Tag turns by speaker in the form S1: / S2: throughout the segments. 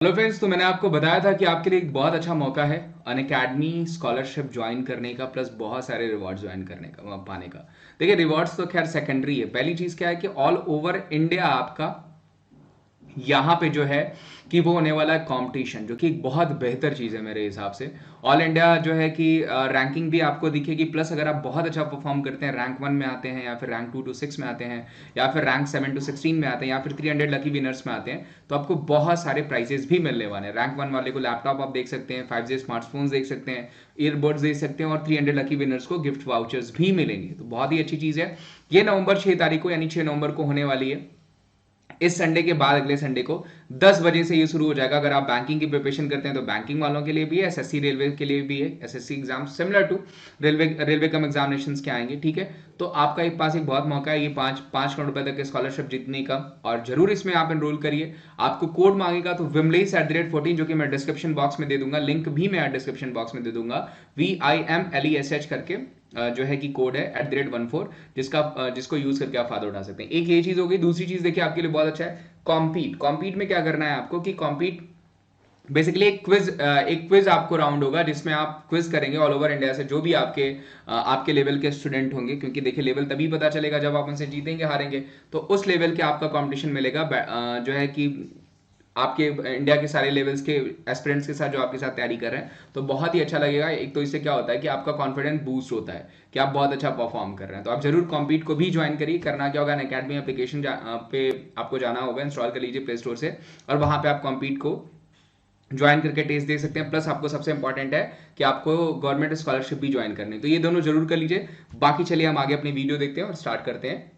S1: Hello friends, तो मैंने आपको बताया था कि आपके लिए एक बहुत अच्छा मौका है अनअकैडमी स्कॉलरशिप ज्वाइन करने का, प्लस बहुत सारे रिवॉर्ड्स ज्वाइन करने का, पाने का। देखिए, रिवॉर्ड्स तो खैर सेकेंडरी है। पहली चीज़ क्या है कि ऑल ओवर इंडिया आपका यहाँ पे जो है कि वो होने वाला है कंपटीशन, जो कि एक बहुत बेहतर चीज़ है मेरे हिसाब से। ऑल इंडिया जो है कि रैंकिंग भी आपको दिखेगी, प्लस अगर आप बहुत अच्छा परफॉर्म करते हैं, रैंक 1 में आते हैं या फिर रैंक 2 to 6 में आते हैं या फिर रैंक 7 to 16 में आते हैं या फिर 300 लकी विनर्स में आते हैं, तो आपको बहुत सारे प्राइजेस भी मिलने वाले हैं। रैंक 1 वाले को लैपटॉप आप देख सकते हैं, 5G स्मार्टफोन्स देख सकते हैं, ईयरबड्स देख सकते हैं और 300 लकी विनर्स को गिफ्ट वाउचर्स भी मिलेंगे। तो बहुत ही अच्छी चीज़ है। ये नवंबर 6 तारीख को यानी 6 नवंबर को होने वाली है। इस संडे के बाद अगले संडे को 10 बजे से ये शुरू हो जाएगा। अगर आप बैंकिंग की प्रिपरेशन करते हैं तो बैंकिंग वालों के लिए भी है, एसएससी रेलवे के लिए भी है। SSC exam similar to railway cum examination के आएंगे, ठीक है। तो आपका एक पास एक बहुत मौका है ये 5 करोड़ रुपए तक के स्कॉलरशिप जीतने का, और जरूर इसमें आप एनरोल करिए। आपको कोड मांगेगा तो विमलेस@14, जो कि मैं डिस्क्रिप्शन बॉक्स में दे दूंगा, लिंक भी मैं डिस्क्रिप्शन बॉक्स में दे दूंगा। VIMLESH करके जो है कि कोड है @14, जिसको यूज करके आप फायदा उठा सकते हैं। एक ये चीज होगी। दूसरी चीज देखिए आपके लिए बहुत अच्छा है, कॉम्पीट में क्या करना है आपको कि कॉम्पीट बेसिकली एक क्विज आपको राउंड होगा, जिसमें आप क्विज करेंगे ऑल ओवर इंडिया से जो भी आपके लेवल के स्टूडेंट होंगे, क्योंकि देखिए लेवल तभी पता चलेगा जब आप उनसे जीतेंगे हारेंगे। तो उस लेवल के आपका कंपटीशन मिलेगा, जो है कि आपके इंडिया के सारे लेवल्स के एस्पिरेंट्स के साथ जो आपके साथ तैयारी कर रहे हैं। तो बहुत ही अच्छा लगेगा। एक तो इससे क्या होता है कि आपका कॉन्फिडेंस बूस्ट होता है कि आप बहुत अच्छा परफॉर्म कर रहे हैं। तो आप जरूर कॉम्पीट को भी ज्वाइन करिए। करना क्या होगा, अकेडमी एप्लीकेशन पे आपको जाना होगा, इंस्टॉल कर लीजिए प्ले स्टोर से, और वहां पे आप कॉम्पीट को ज्वाइन करके टेस्ट दे सकते हैं। प्लस आपको सबसे इंपॉर्टेंट है कि आपको गवर्नमेंट स्कॉलरशिप भी ज्वाइन करनी है। तो ये दोनों जरूर कर लीजिए। बाकी चलिए हम आगे अपनी वीडियो देखते हैं और स्टार्ट करते हैं।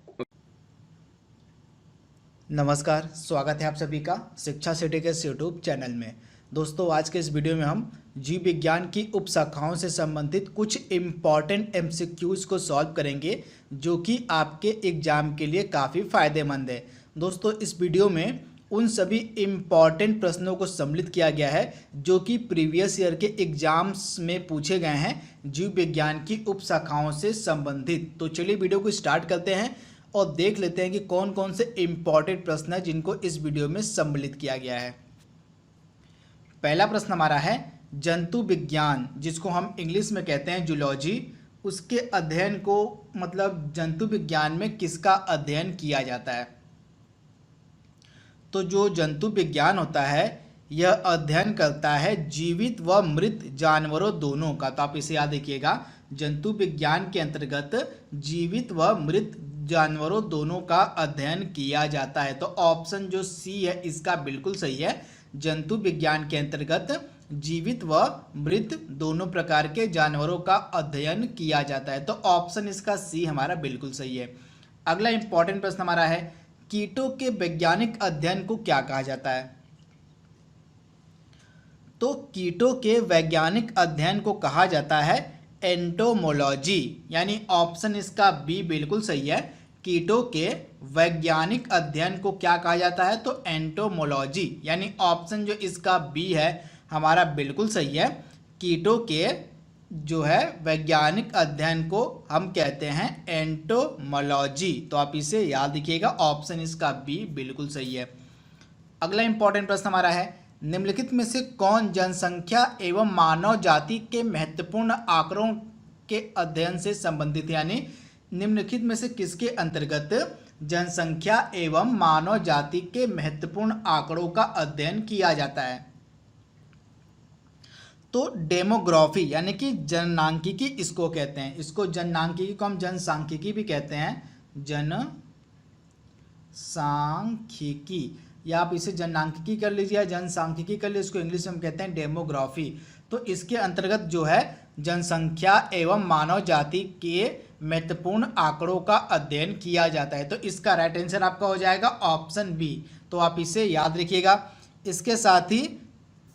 S2: नमस्कार, स्वागत है आप सभी का शिक्षा सिटी के यूट्यूब चैनल में। दोस्तों, आज के इस वीडियो में हम जीव विज्ञान की उप शाखाओं से संबंधित कुछ इम्पॉर्टेंट एमसीक्यूज को सॉल्व करेंगे, जो कि आपके एग्जाम के लिए काफ़ी फ़ायदेमंद है। दोस्तों, इस वीडियो में उन सभी इम्पॉर्टेंट प्रश्नों को सम्मिलित किया गया है जो कि प्रीवियस ईयर के एग्जाम्स में पूछे गए हैं जीव विज्ञान की उप शाखाओं से संबंधित। तो चलिए वीडियो को स्टार्ट करते हैं और देख लेते हैं कि कौन कौन से इम्पॉर्टेंट प्रश्न हैं जिनको इस वीडियो में सम्मिलित किया गया है। पहला प्रश्न हमारा है जंतु विज्ञान, जिसको हम इंग्लिश में कहते हैं जूलॉजी, उसके अध्ययन को मतलब जंतु विज्ञान में किसका अध्ययन किया जाता है। तो जो जंतु विज्ञान होता है यह अध्ययन करता है जीवित व मृत जानवरों दोनों का। तो आप इसे याद रखिएगा, जंतु विज्ञान के अंतर्गत जीवित व मृत जानवरों दोनों का अध्ययन किया जाता है। तो ऑप्शन जो सी है इसका बिल्कुल सही है। जंतु विज्ञान के अंतर्गत जीवित व मृत दोनों प्रकार के जानवरों का अध्ययन किया जाता है। तो ऑप्शन इसका सी हमारा बिल्कुल सही है। अगला इंपॉर्टेंट प्रश्न हमारा है कीटों के वैज्ञानिक अध्ययन को क्या कहा जाता है। तो कीटों के वैज्ञानिक अध्ययन को कहा जाता है एंटोमोलॉजी, यानी ऑप्शन इसका बी बिल्कुल सही है। कीटों के वैज्ञानिक अध्ययन को क्या कहा जाता है, तो एंटोमोलॉजी, यानी ऑप्शन जो इसका बी है हमारा बिल्कुल सही है। कीटों के जो है वैज्ञानिक अध्ययन को हम कहते हैं एंटोमोलॉजी। तो आप इसे याद रखिएगा, ऑप्शन इसका बी बिल्कुल सही है। अगला इंपॉर्टेंट प्रश्न हमारा है निम्नलिखित में से कौन जनसंख्या एवं मानव जाति के महत्वपूर्ण आंकड़ों के अध्ययन से संबंधित है, यानी निम्नलिखित में से किसके अंतर्गत जनसंख्या एवं मानव जाति के महत्वपूर्ण आंकड़ों का अध्ययन किया जाता है। तो डेमोग्राफी यानी कि जननांकिकी इसको कहते हैं। इसको जननांकिकी को हम जनसांख्यिकी भी कहते हैं, जनसांख्यिकी, या आप इसे जननांकिकी कर लीजिए या जनसांख्यिकी कर लीजिए, इसको इंग्लिश में हम कहते हैं डेमोग्राफी। तो इसके अंतर्गत जो है जनसंख्या एवं मानव जाति के महत्वपूर्ण आंकड़ों का अध्ययन किया जाता है। तो इसका राइट आंसर आपका हो जाएगा ऑप्शन बी। तो आप इसे याद रखिएगा। इसके साथ ही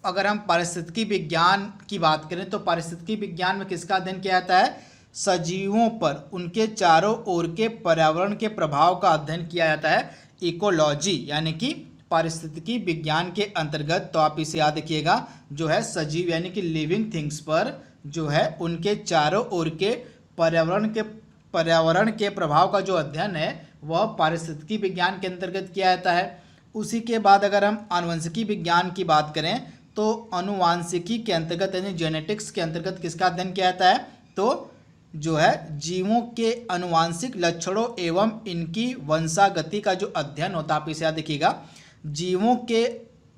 S2: अगर हम पारिस्थितिकी विज्ञान की बात करें तो पारिस्थितिकी विज्ञान में किसका अध्ययन किया जाता है, सजीवों पर उनके चारों ओर के पर्यावरण के प्रभाव का अध्ययन किया जाता है, इकोलॉजी, यानी कि पारिस्थितिकी विज्ञान के अंतर्गत। तो आप इसे याद रखिएगा, जो है सजीव यानी कि लिविंग थिंग्स पर जो है उनके चारों ओर के पर्यावरण के प्रभाव का जो अध्ययन है वह पारिस्थितिकी विज्ञान के अंतर्गत किया जाता है। उसी के बाद अगर हम आनुवंशिकी विज्ञान की बात करें तो आनुवांशिकी के अंतर्गत यानी जेनेटिक्स के अंतर्गत किसका अध्ययन किया जाता है, तो जो है जीवों के आनुवांशिक लक्षणों एवं इनकी वंशागति का जो अध्ययन होता है, आप इसे याद देखिएगा, जीवों के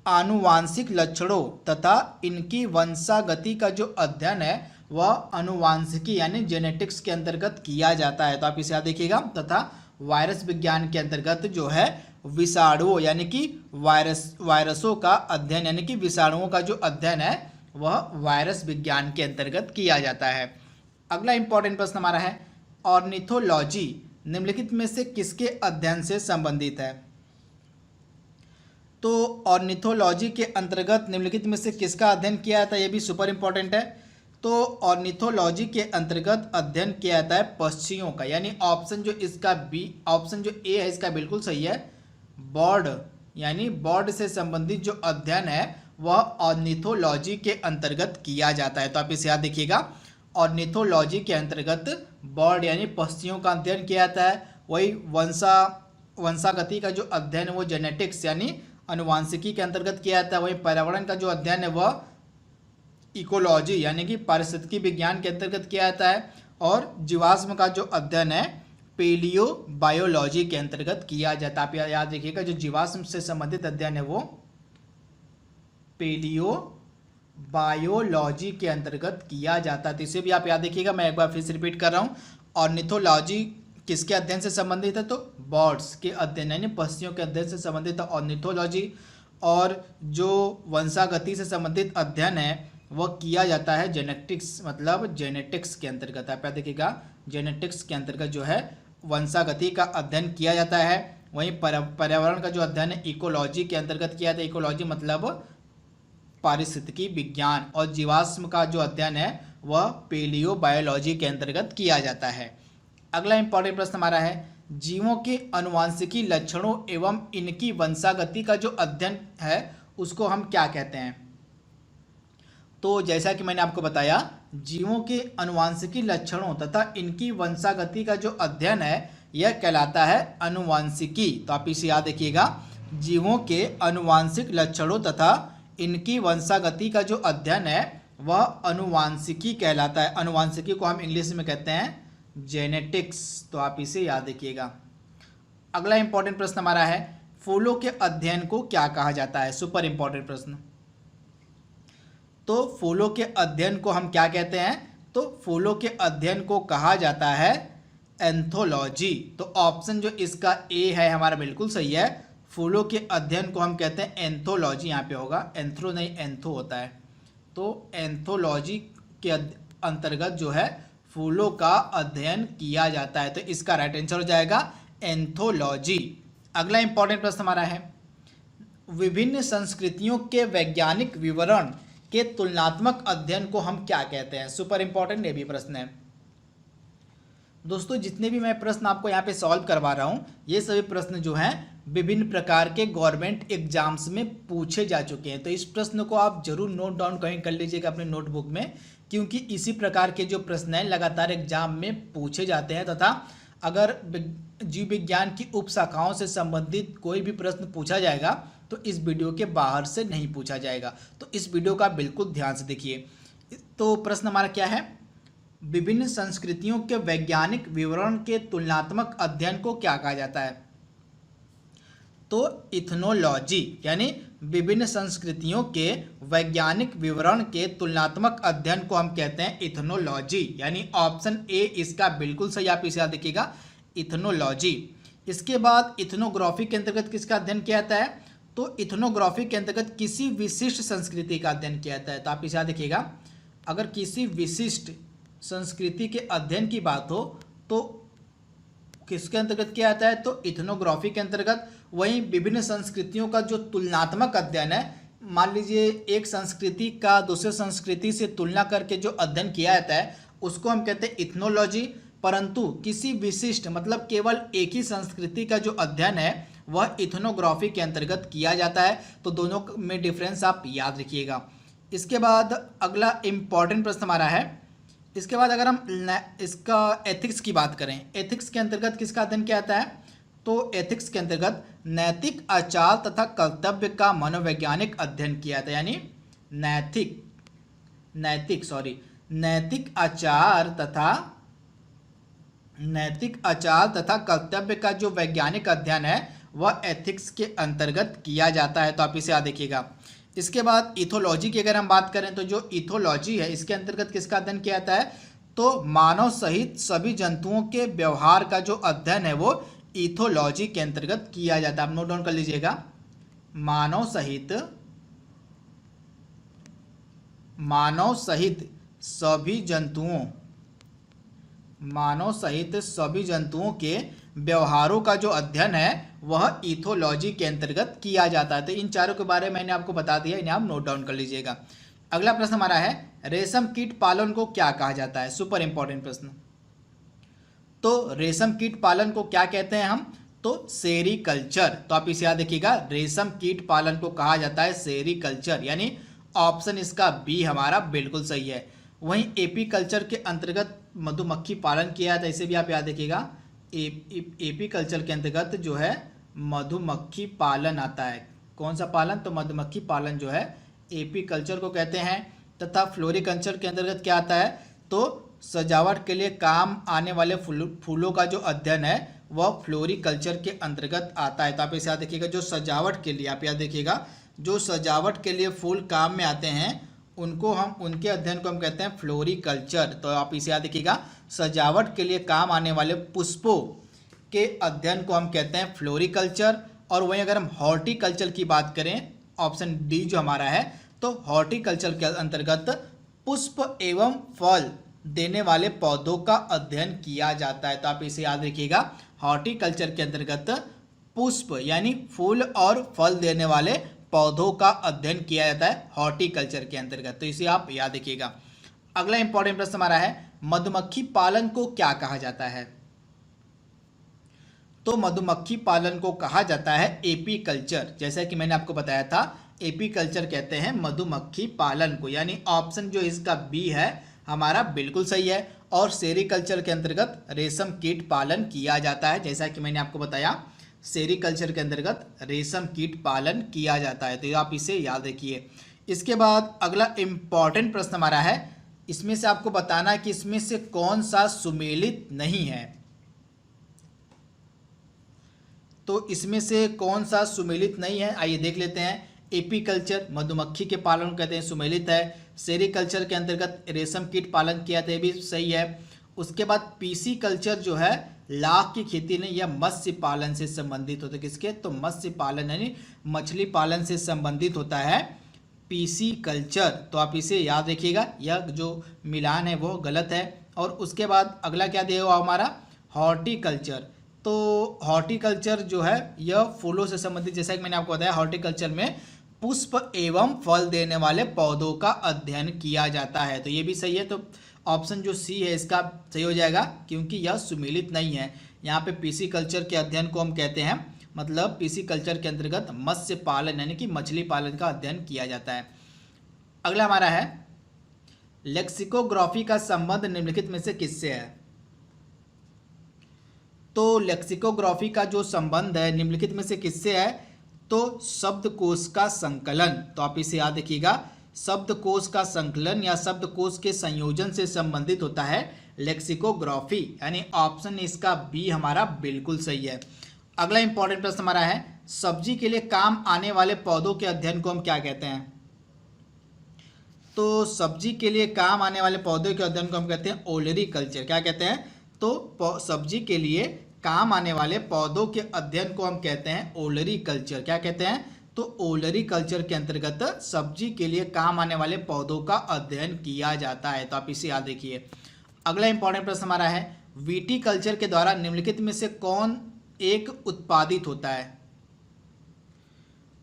S2: आनुवांशिक लक्षणों तथा इनकी वंशागति का जो अध्ययन है वह आनुवांशिकी यानी जेनेटिक्स के अंतर्गत किया जाता है। तो आप इसे याद देखिएगा। तथा वायरस विज्ञान के अंतर्गत जो है विषाणुओं यानी कि वायरसों का अध्ययन यानी कि विषाणुओं का जो अध्ययन है वह वायरस विज्ञान के अंतर्गत किया जाता है। अगला इंपॉर्टेंट प्रश्न हमारा है, ऑर्निथोलॉजी निम्नलिखित में से किसके अध्ययन से संबंधित है। तो ऑर्निथोलॉजी के अंतर्गत निम्नलिखित में से किसका अध्ययन किया जाता है, यह भी सुपर इंपॉर्टेंट है। तो ऑर्निथोलॉजी के अंतर्गत अध्ययन किया जाता है पक्षियों का, यानी ऑप्शन जो इसका बी, ऑप्शन जो ए है इसका बिल्कुल सही है। बर्ड यानी बर्ड से संबंधित जो अध्ययन है वह ऑर्निथोलॉजी के अंतर्गत किया जाता है। तो आप इसे याद देखिएगा, ऑर्निथोलॉजी के अंतर्गत बर्ड यानी पक्षियों का अध्ययन किया जाता है। वही वंशागति का जो अध्ययन है वो जेनेटिक्स यानी आनुवांशिकी के अंतर्गत किया जाता है। वही पर्यावरण का जो अध्ययन है वह इकोलॉजी यानी कि पारिस्थितिकी विज्ञान के अंतर्गत किया जाता है। और जीवाश्म का जो अध्ययन है पेलियो बायोलॉजी के अंतर्गत किया जाता है। आप याद रखिएगा, जो जीवाश्म से संबंधित अध्ययन है वो पेलियो बायोलॉजी के अंतर्गत किया जाता है। तो इसे भी आप याद रखिएगा। मैं एक बार फिर से रिपीट कर रहा हूँ, ऑर्निथोलॉजी किसके अध्ययन से संबंधित है, तो बर्ड्स के अध्ययन यानी पक्षियों के अध्ययन से संबंधित है ऑर्निथोलॉजी। और जो वंशागति से संबंधित अध्ययन है वह किया जाता है जेनेटिक्स, मतलब जेनेटिक्स के अंतर्गत। आप याद देखिएगा, जेनेटिक्स के अंतर्गत जो है वंशागति का अध्ययन किया जाता है। वहीं पर्यावरण का जो अध्ययन है इकोलॉजी के अंतर्गत किया जाता है। इकोलॉजी मतलब पारिस्थितिकी विज्ञान। और जीवाश्म का जो अध्ययन है वह पेलियो बायोलॉजी के अंतर्गत किया जाता है। अगला इंपॉर्टेंट प्रश्न हमारा है, जीवों के आनुवांशिकी लक्षणों एवं इनकी वंशागति का जो अध्ययन है उसको हम क्या कहते हैं। तो जैसा कि मैंने आपको बताया, जीवों के आनुवांशिकी लक्षणों तथा इनकी वंशागति का जो अध्ययन है यह कहलाता है आनुवांशिकी। तो आप इसे याद रखिएगा, जीवों के आनुवांशिक लक्षणों तथा इनकी वंशागति का जो अध्ययन है वह आनुवांशिकी कहलाता है। आनुवांशिकी को हम इंग्लिश में कहते हैं जेनेटिक्स। तो आप इसे याद रखिएगा। अगला इंपॉर्टेंट प्रश्न हमारा है, फूलों के अध्ययन को क्या कहा जाता है। सुपर इंपॉर्टेंट प्रश्न। तो फूलों के अध्ययन को हम क्या कहते हैं, तो फूलों के अध्ययन को कहा जाता है एंथोलॉजी। तो ऑप्शन जो इसका ए है हमारा बिल्कुल सही है। फूलों के अध्ययन को हम कहते हैं एंथोलॉजी। यहाँ पे होगा एंथ्रो नहीं एंथो होता है। तो एंथोलॉजी के अंतर्गत जो है फूलों का अध्ययन किया जाता है। तो इसका राइट आंसर हो जाएगा एंथोलॉजी। अगला इंपॉर्टेंट प्रश्न हमारा है, विभिन्न संस्कृतियों के वैज्ञानिक विवरण के तुलनात्मक अध्ययन को हम क्या कहते हैं। सुपर इंपॉर्टेंट ये भी प्रश्न है। दोस्तों जितने भी मैं प्रश्न आपको यहाँ पे सॉल्व करवा रहा हूँ ये सभी प्रश्न जो हैं विभिन्न प्रकार के गवर्नमेंट एग्जाम्स में पूछे जा चुके हैं। तो इस प्रश्न को आप जरूर नोट डाउन कहीं कर लीजिएगा अपने नोटबुक में, क्योंकि इसी प्रकार के जो प्रश्न हैं लगातार एग्जाम में पूछे जाते हैं। तथा अगर जीव विज्ञान की उप शाखाओं से संबंधित कोई भी प्रश्न पूछा जाएगा तो इस वीडियो के बाहर से नहीं पूछा जाएगा। तो इस वीडियो का बिल्कुल ध्यान से देखिए। तो प्रश्न हमारा क्या है, विभिन्न संस्कृतियों के वैज्ञानिक विवरण के तुलनात्मक अध्ययन को क्या कहा जाता है। तो इथनोलॉजी, यानी विभिन्न संस्कृतियों के वैज्ञानिक विवरण के तुलनात्मक अध्ययन को हम कहते हैं इथनोलॉजी। यानी ऑप्शन ए इसका बिल्कुल सही, आप इसे याद रखिएगा इथनोलॉजी। इसके बाद इथनोग्राफी के अंतर्गत किसका अध्ययन किया जाता है, तो इथनोग्राफी के अंतर्गत किसी विशिष्ट संस्कृति का अध्ययन किया जाता है। तो आप इसे याद रखिएगा, अगर किसी विशिष्ट संस्कृति के अध्ययन की बात हो तो किसके अंतर्गत किया जाता है, तो इथनोग्राफी के अंतर्गत। वहीं विभिन्न संस्कृतियों का जो तुलनात्मक अध्ययन है, मान लीजिए एक संस्कृति का दूसरे संस्कृति से तुलना करके जो अध्ययन किया जाता है उसको हम कहते हैं इथनोलॉजी। परंतु किसी विशिष्ट मतलब केवल एक ही संस्कृति का जो अध्ययन है वह इथनोग्राफी के अंतर्गत किया जाता है। तो दोनों में डिफरेंस आप याद रखिएगा। इसके बाद अगला इम्पॉर्टेंट प्रश्न हमारा है, इसके बाद अगर हम इसका एथिक्स की बात करें, एथिक्स के अंतर्गत किसका अध्ययन किया जाता है, तो एथिक्स के अंतर्गत नैतिक आचार तथा कर्तव्य का मनोवैज्ञानिक अध्ययन किया जाता है, यानी नैतिक आचार तथा कर्तव्य का जो वैज्ञानिक अध्ययन है वह एथिक्स के अंतर्गत किया जाता है। तो आप इसे याद रखिएगा। इसके बाद इथोलॉजी की अगर हम बात करें तो जो इथोलॉजी है इसके अंतर्गत किसका अध्ययन किया जाता है, तो मानव सहित सभी जंतुओं के व्यवहार का जो अध्ययन है वो इथोलॉजी के अंतर्गत किया जाता है। आप नोट डाउन कर लीजिएगा। मानव सहित सभी जंतुओं के व्यवहारों का जो अध्ययन है वह इथोलॉजी के अंतर्गत किया जाता है। तो इन चारों के बारे में मैंने आपको बता दिया, इन्हें आप नोट डाउन कर लीजिएगा। अगला प्रश्न हमारा है, रेशम कीट पालन को क्या कहा जाता है? सुपर इंपॉर्टेंट प्रश्न। तो रेशम कीट पालन को क्या कहते हैं हम? तो सेरीकल्चर। तो आप इसे याद रखिएगा, रेशम कीट पालन को कहा जाता है सेरीकल्चर, यानी ऑप्शन इसका बी हमारा बिल्कुल सही है। वहीं एपी कल्चर के अंतर्गत मधुमक्खी पालन किया जाता है, इसे भी आप याद रखिएगा। एपी कल्चर के अंतर्गत जो है मधुमक्खी पालन आता है। कौन सा पालन? तो मधुमक्खी पालन जो है एपी कल्चर को कहते हैं। तथा फ्लोरिकल्चर के अंतर्गत क्या आता है? तो सजावट के लिए काम आने वाले फूलों का जो अध्ययन है वह फ्लोरिकल्चर के अंतर्गत आता है। तो आप इसे याद रखिएगा, जो सजावट के लिए, आप याद रखिएगा, जो सजावट के लिए फूल काम में आते हैं उनके अध्ययन को हम कहते हैं फ्लोरिकल्चर। तो आप इसे याद रखिएगा, सजावट के लिए काम आने वाले पुष्पों के अध्ययन को हम कहते हैं फ्लोरिकल्चर। और वहीं अगर हम हॉर्टिकल्चर की बात करें, ऑप्शन डी जो हमारा है, तो हॉर्टिकल्चर के अंतर्गत पुष्प एवं फल देने वाले पौधों का अध्ययन किया जाता है। तो आप इसे याद रखिएगा, हॉर्टिकल्चर के अंतर्गत पुष्प यानी फूल और फल देने वाले पौधों का अध्ययन किया जाता है हॉर्टिकल्चर के अंतर्गत। तो इसे आप याद रखिएगा। अगला इंपॉर्टेंट प्रश्न हमारा है, मधुमक्खी पालन को क्या कहा जाता है? तो मधुमक्खी पालन को कहा जाता है एपी कल्चर। जैसा कि मैंने आपको बताया था, एपी कल्चर कहते हैं मधुमक्खी पालन को, यानी ऑप्शन जो इसका बी है हमारा बिल्कुल सही है। और सेरीकल्चर के अंतर्गत रेशम कीट पालन किया जाता है। जैसा कि मैंने आपको बताया, सेरीकल्चर के अंतर्गत रेशम कीट पालन किया जाता है। तो आप इसे याद रखिए। इसके बाद अगला इंपॉर्टेंट प्रश्न हमारा है, इसमें से आपको बताना है कि इसमें से कौन सा सुमेलित नहीं है। तो इसमें से कौन सा सुमेलित नहीं है, आइए देख लेते हैं। एपी कल्चर मधुमक्खी के पालन को कहते हैं सुमेलित है। सेरीकल्चर के अंतर्गत रेशम कीट पालन किया था, ये भी सही है। उसके बाद पीसी कल्चर जो है लाख की खेती नहीं, यह मत्स्य पालन से संबंधित होता है। किसके? तो मत्स्य पालन यानी मछली पालन से संबंधित होता है पीसी कल्चर। तो आप इसे याद रखिएगा, यह जो मिलान है वो गलत है। और उसके बाद अगला क्या दिया हमारा, हॉर्टिकल्चर। तो हॉर्टिकल्चर जो है यह फूलों से संबंधित, जैसा कि मैंने आपको बताया, हॉर्टिकल्चर में पुष्प एवं फल देने वाले पौधों का अध्ययन किया जाता है। तो ये भी सही है। तो ऑप्शन जो सी है इसका सही हो जाएगा, क्योंकि यह सुमेलित नहीं है। यहाँ पे पीसी कल्चर के अध्ययन को हम कहते हैं, मतलब पीसी कल्चर के अंतर्गत मत्स्य पालन यानी कि मछली पालन का अध्ययन किया जाता है। अगला हमारा है, लेक्सिकोग्राफी का संबंध निम्नलिखित में से किससे है? तो लेक्सिकोग्राफी का जो संबंध है निम्नलिखित में से किससे है? तो शब्दकोश का संकलन। तो आप इसे याद रखिएगा, शब्दकोश का संकलन या शब्दकोश के संयोजन से संबंधित होता है लेक्सिकोग्राफी, यानी ऑप्शन इसका बी हमारा बिल्कुल सही है। अगला इंपॉर्टेंट प्रश्न हमारा है, सब्जी के लिए काम आने वाले पौधों के अध्ययन को हम क्या कहते हैं? तो सब्जी के लिए काम आने वाले पौधों के अध्ययन को हम कहते हैं ओलरीकल्चर। क्या कहते हैं? तो सब्जी के लिए काम आने वाले पौधों के अध्ययन को हम कहते हैं ओलरीकल्चर। क्या कहते हैं? तो ओलरीकल्चर के अंतर्गत सब्जी के लिए काम आने वाले पौधों का अध्ययन किया जाता है। तो आप इसे याद रखिए। अगला इंपॉर्टेंट प्रश्न हमारा है, विटीकल्चर के द्वारा निम्नलिखित में से कौन एक उत्पादित होता है?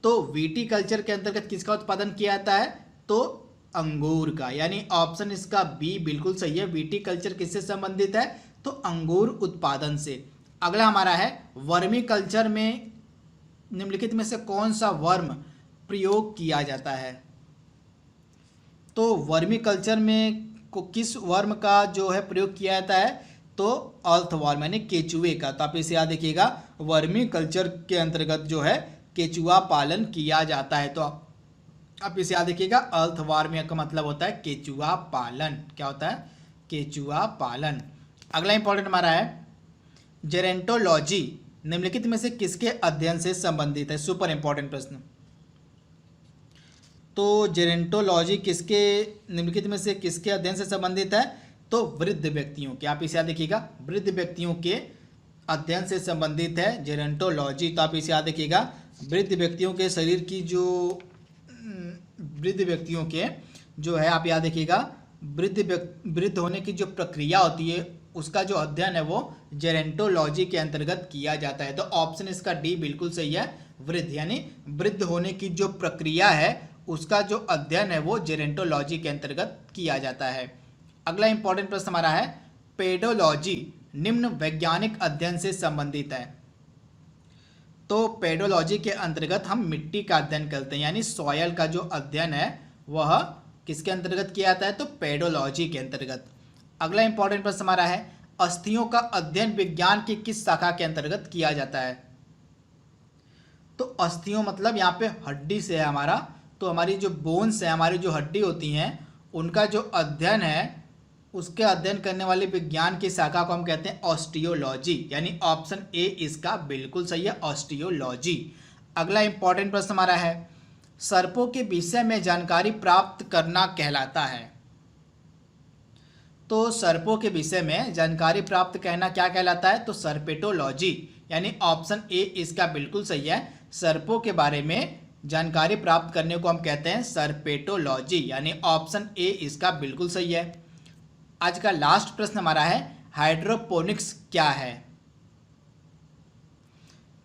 S2: तो विटीकल्चर के अंतर्गत किसका उत्पादन किया जाता है? तो अंगूर का, यानी ऑप्शन इसका बी बिल्कुल सही है। विटीकल्चर किससे संबंधित है? तो अंगूर उत्पादन से। अगला हमारा है, वर्मी कल्चर में निम्नलिखित में से कौन सा वर्म प्रयोग किया जाता है? तो वर्मी कल्चर में किस वर्म का जो है प्रयोग किया जाता है? तो अर्थवॉर्म यानी केचुए का। तो आप इसे याद रखिएगा, वर्मी कल्चर के अंतर्गत जो है केचुआ पालन किया जाता है। तो आप इसे याद रखिएगा, अर्थवॉर्म का मतलब होता है केचुआ पालन। क्या होता है? केचुआ पालन। अगला इंपॉर्टेंट हमारा है जेरेंटोलॉजी निम्नलिखित में से किसके अध्ययन से संबंधित है? सुपर इंपॉर्टेंट प्रश्न। तो जेरेंटोलॉजी किसके निम्नलिखित में से किसके अध्ययन से संबंधित है? तो वृद्ध व्यक्तियों के। आप इसे याद रखिएगा, वृद्ध व्यक्तियों के अध्ययन से संबंधित है जेरेंटोलॉजी। तो आप इसे याद रखिएगा, वृद्ध व्यक्तियों के शरीर की जो वृद्ध व्यक्तियों के जो है, आप याद रखिएगा, वृद्ध होने की जो प्रक्रिया होती है उसका जो अध्ययन है वो जेरेंटोलॉजी के अंतर्गत किया जाता है। तो ऑप्शन इसका डी बिल्कुल सही है, वृद्ध, यानी वृद्ध होने की जो प्रक्रिया है उसका जो अध्ययन है वो जेरेंटोलॉजी के अंतर्गत किया जाता है। अगला इंपॉर्टेंट प्रश्न हमारा है पेडोलॉजी निम्न वैज्ञानिक अध्ययन से संबंधित है। तो पेडोलॉजी के अंतर्गत हम मिट्टी का अध्ययन करते हैं, यानी सॉयल का जो अध्ययन है वह किसके अंतर्गत किया जाता है? तो पेडोलॉजी के अंतर्गत। अगला इंपॉर्टेंट प्रश्न हमारा है अस्थियों का अध्ययन विज्ञान की किस शाखा के अंतर्गत किया जाता है? तो अस्थियों मतलब यहाँ पे हड्डी से है हमारा, तो हमारी जो बोन्स है, हमारी जो हड्डी होती हैं, उनका जो अध्ययन है उसके अध्ययन करने वाले विज्ञान की शाखा को हम कहते हैं ऑस्टियोलॉजी, यानी ऑप्शन ए इसका बिल्कुल सही है, ऑस्टियोलॉजी। अगला इंपॉर्टेंट प्रश्न हमारा है सर्पों के विषय में जानकारी प्राप्त करना कहलाता है। तो सर्पों के विषय में जानकारी प्राप्त करना क्या कहलाता है? तो सर्पेटोलॉजी, यानी ऑप्शन ए इसका बिल्कुल सही है, सर्पों के बारे में जानकारी प्राप्त करने को हम कहते हैं सर्पेटोलॉजी, यानी ऑप्शन ए इसका बिल्कुल सही है। आज का लास्ट प्रश्न हमारा है हाइड्रोपोनिक्स क्या है?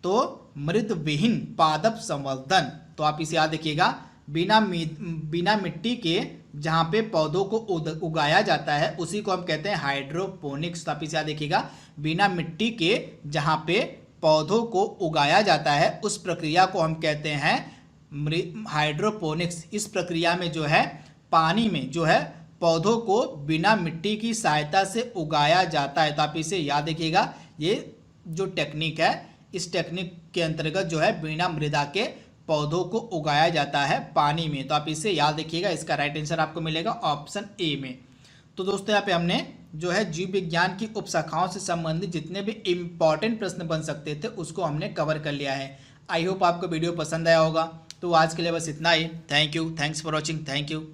S2: तो मृद विहीन पादप संवर्धन। तो आप इसे याद रखिएगा, बिना मिट्टी के जहाँ पे पौधों को उगाया जाता है उसी को हम कहते हैं हाइड्रोपोनिक्स। तो आप इसे याद रखिएगा, बिना मिट्टी के जहाँ पे पौधों को उगाया जाता है उस प्रक्रिया को हम कहते हैं हाइड्रोपोनिक्स। इस प्रक्रिया में जो है पानी में जो है पौधों को बिना मिट्टी की सहायता से उगाया जाता है। तो आप इसे याद रखिएगा, ये जो टेक्निक है इस टेक्निक के अंतर्गत जो है बिना मृदा के पौधों को उगाया जाता है पानी में। तो आप इसे याद रखिएगा, इसका राइट आंसर आपको मिलेगा ऑप्शन ए में। तो दोस्तों यहाँ पे हमने जो है जीव विज्ञान की उपशाखाओं से संबंधित जितने भी इम्पॉर्टेंट प्रश्न बन सकते थे उसको हमने कवर कर लिया है। आई होप आपको वीडियो पसंद आया होगा। तो आज के लिए बस इतना ही। Thank you, thanks for watching, thank you.